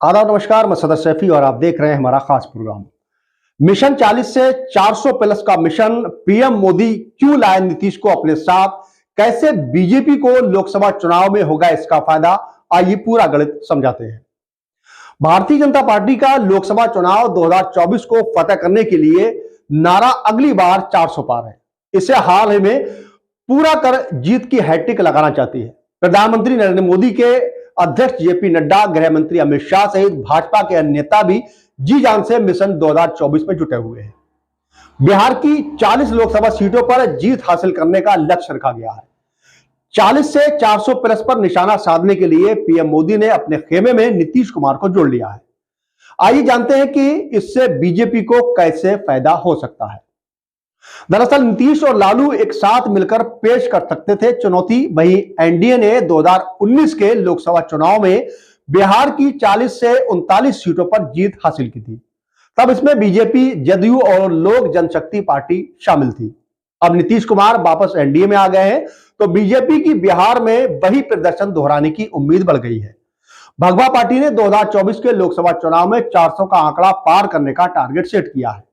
आदाब नमस्कार, मैं सदर सैफी और आप देख रहे हैं हमारा खास प्रोग्राम। मिशन 40 से 400 प्लस का मिशन पीएम मोदी क्यों लाए नीतीश को अपने साथ, कैसे बीजेपी को लोकसभा चुनाव में होगा इसका फायदा, आइए पूरा गणित समझाते हैं। भारतीय जनता पार्टी का लोकसभा चुनाव 2024 को फतेह करने के लिए नारा अगली बार 400 पार है। इसे हाल ही में पूरा कर जीत की हैट्रिक लगाना चाहती है। प्रधानमंत्री नरेंद्र मोदी के अध्यक्ष जेपी नड्डा, गृह मंत्री अमित शाह सहित भाजपा के अन्य नेता भी जी जान से मिशन 2024 में जुटे हुए हैं। बिहार की 40 लोकसभा सीटों पर जीत हासिल करने का लक्ष्य रखा गया है। 40 से 400 प्लस पर निशाना साधने के लिए पीएम मोदी ने अपने खेमे में नीतीश कुमार को जोड़ लिया है। आइए जानते हैं कि इससे बीजेपी को कैसे फायदा हो सकता है। दरअसल नीतीश और लालू एक साथ मिलकर पेश कर सकते थे चुनौती। वहीं एनडीए ने 2019 के लोकसभा चुनाव में बिहार की 40 से 39 सीटों पर जीत हासिल की थी। तब इसमें बीजेपी, जदयू और लोक जनशक्ति पार्टी शामिल थी। अब नीतीश कुमार वापस एनडीए में आ गए हैं तो बीजेपी की बिहार में वही प्रदर्शन दोहराने की उम्मीद बढ़ गई है। भगवा पार्टी ने 2024 के लोकसभा चुनाव में 400 का आंकड़ा पार करने का टारगेट सेट किया है।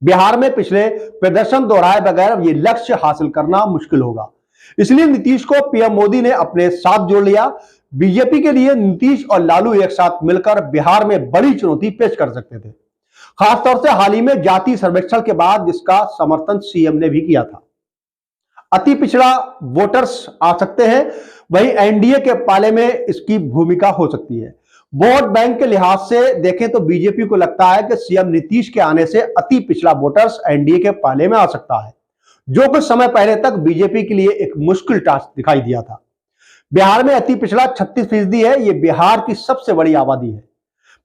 बिहार में पिछले प्रदर्शन दोहराए बगैर ये लक्ष्य हासिल करना मुश्किल होगा, इसलिए नीतीश को पीएम मोदी ने अपने साथ जोड़ लिया। बीजेपी के लिए नीतीश और लालू एक साथ मिलकर बिहार में बड़ी चुनौती पेश कर सकते थे, खासतौर से हाल ही में जाति सर्वेक्षण के बाद जिसका समर्थन सीएम ने भी किया था। अति पिछड़ा वोटर्स आ सकते हैं, वहीं एनडीए के पाले में इसकी भूमिका हो सकती है। वोट बैंक के लिहाज से देखें तो बीजेपी को लगता है कि सीएम नीतीश के आने से अति पिछड़ा वोटर्स एनडीए के पाले में आ सकता है, जो कुछ समय पहले तक बीजेपी के लिए एक मुश्किल टास्क दिखाई दिया था। बिहार में अति पिछड़ा 36% है। यह बिहार की सबसे बड़ी आबादी है।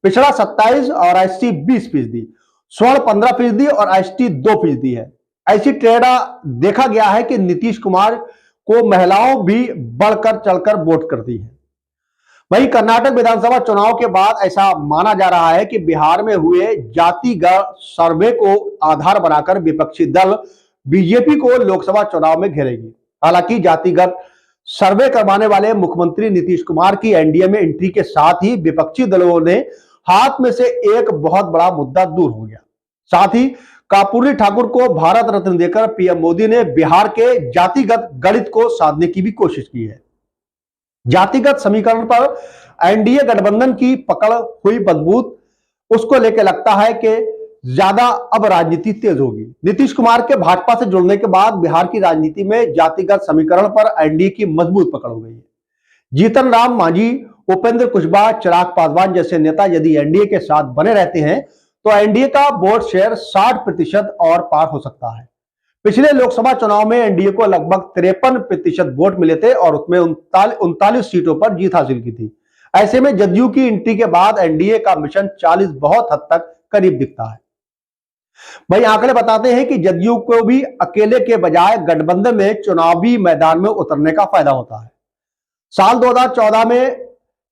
पिछड़ा 27 और एसटी 20%, स्वर्ण 15% और एसटी 2% है। ऐसी ट्रेडा देखा गया है कि नीतीश कुमार को महिलाओं भी बढ़कर चढ़कर वोट करती है। वहीं कर्नाटक विधानसभा चुनाव के बाद ऐसा माना जा रहा है कि बिहार में हुए जातिगत सर्वे को आधार बनाकर विपक्षी दल बीजेपी को लोकसभा चुनाव में घेरेगी। हालांकि जातिगत सर्वे करवाने वाले मुख्यमंत्री नीतीश कुमार की एनडीए में एंट्री के साथ ही विपक्षी दलों ने हाथ में से एक बहुत बड़ा मुद्दा दूर हो गया। साथ ही कर्पूरी ठाकुर को भारत रत्न देकर पीएम मोदी ने बिहार के जातिगत गणित को साधने की भी कोशिश की है। जातिगत समीकरण पर एनडीए गठबंधन की पकड़ हुई मजबूत, उसको लेकर लगता है कि ज्यादा अब राजनीति तेज होगी। नीतीश कुमार के भाजपा से जुड़ने के बाद बिहार की राजनीति में जातिगत समीकरण पर एनडीए की मजबूत पकड़ हो गई है। जीतन राम मांझी, उपेंद्र कुशवाहा, चिराग पासवान जैसे नेता यदि एनडीए के साथ बने रहते हैं तो एनडीए का वोट शेयर 60% और पार हो सकता है। पिछले लोकसभा चुनाव में एनडीए को लगभग 53% वोट मिले थे और उसमें 39 सीटों पर जीत हासिल की थी। ऐसे में जदयू की एंट्री के बाद एनडीए का मिशन 40 बहुत हद तक करीब दिखता है। वही आंकड़े बताते हैं कि जदयू को भी अकेले के बजाय गठबंधन में चुनावी मैदान में उतरने का फायदा होता है। साल 2014 में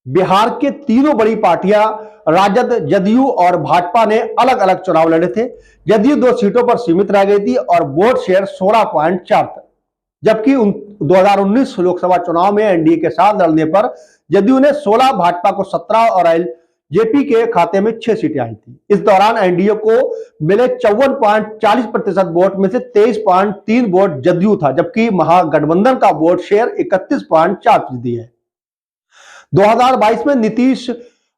बिहार के तीनों बड़ी पार्टियां राजद, जदयू और भाजपा ने अलग अलग चुनाव लड़े थे। जदयू 2 सीटों पर सीमित रह गई थी और वोट शेयर 16.4 था, जबकि 2019 लोकसभा चुनाव में एनडीए के साथ लड़ने पर जदयू ने 16, भाजपा को 17 और एलजेपी के खाते में 6 सीटें आई थी। इस दौरान एनडीए को मिले 54.40% वोट में से 23.3 वोट जदयू था, जबकि महागठबंधन का वोट शेयर 31.4% है। 2022 में नीतीश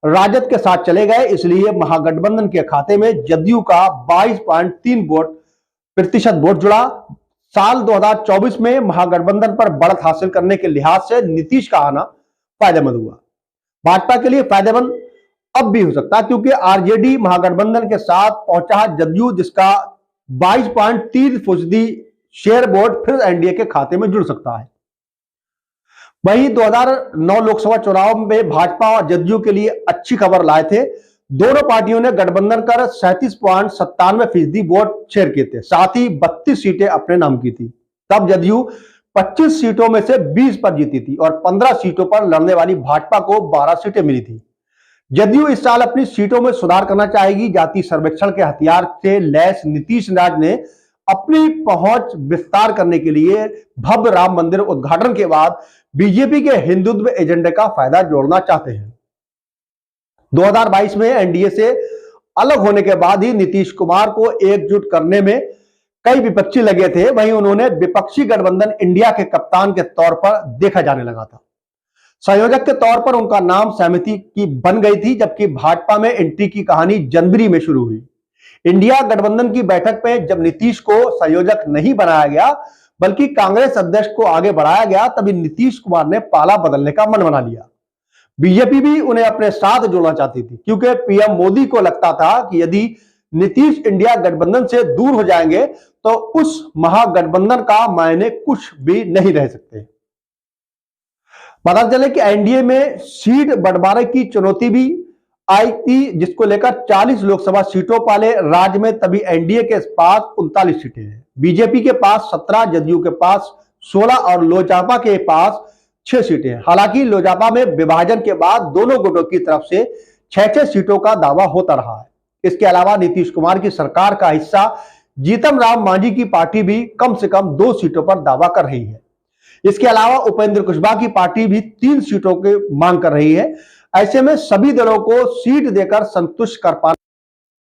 राजद के साथ चले गए, इसलिए महागठबंधन के खाते में जदयू का 22.3% वोट जुड़ा। साल 2024 में महागठबंधन पर बढ़त हासिल करने के लिहाज से नीतीश का आना फायदेमंद हुआ। भाजपा के लिए फायदेमंद अब भी हो सकता है, क्योंकि आरजेडी महागठबंधन के साथ पहुंचा है। जदयू, जिसका 22.3% शेयर वोट फिर एनडीए के खाते में जुड़ सकता है। वहीं 2009 लोकसभा चुनाव में भाजपा और जदयू के लिए अच्छी खबर लाए थे। दोनों पार्टियों ने गठबंधन कर 37.97% वोट शेयर किए थे, साथ ही 32 सीटें अपने नाम की थी। तब जदयू 25 सीटों में से 20 पर जीती थी और 15 सीटों पर लड़ने वाली भाजपा को 12 सीटें मिली थी। जदयू इस साल अपनी सीटों में सुधार करना चाहेगी। जाति सर्वेक्षण के हथियार से लैस नीतीश राज ने अपनी पहुंच विस्तार करने के लिए भव्य राम मंदिर उद्घाटन के बाद बीजेपी के हिंदुत्व एजेंडे का फायदा जोड़ना चाहते हैं। 2022 में एनडीए से अलग होने के बाद ही नीतीश कुमार को एकजुट करने में कई विपक्षी लगे थे, वहीं उन्होंने विपक्षी गठबंधन इंडिया के कप्तान के तौर पर देखा जाने लगा था। संयोजक के तौर पर उनका नाम सहमति की बन गई थी, जबकि भाजपा में एंट्री की कहानी जनवरी में शुरू हुई। इंडिया गठबंधन की बैठक में जब नीतीश को संयोजक नहीं बनाया गया बल्कि कांग्रेस अध्यक्ष को आगे बढ़ाया गया, तभी नीतीश कुमार ने पाला बदलने का मन बना लिया। बीजेपी भी उन्हें अपने साथ जोड़ना चाहती थी, क्योंकि पीएम मोदी को लगता था कि यदि नीतीश इंडिया गठबंधन से दूर हो जाएंगे तो उस महागठबंधन का मायने कुछ भी नहीं रह सकते। पता चले कि एनडीए में सीट बंटवारे की चुनौती भी आई थी, जिसको लेकर 40 लोकसभा सीटों वाले राज्य में तभी एनडीए के पास 39 सीटें हैं। बीजेपी के पास 17, जदयू के पास 16 और लोजपा के पास 6 सीटें हैं। हालांकि लोजपा में विभाजन के बाद दोनों गुटों की तरफ से 6-6 सीटों का दावा होता रहा है। इसके अलावा नीतीश कुमार की सरकार का हिस्सा जीतन राम मांझी की पार्टी भी कम से कम 2 सीटों पर दावा कर रही है। इसके अलावा उपेंद्र कुशवाहा की पार्टी भी 3 सीटों की मांग कर रही है। ऐसे में सभी दलों को सीट देकर संतुष्ट कर पाना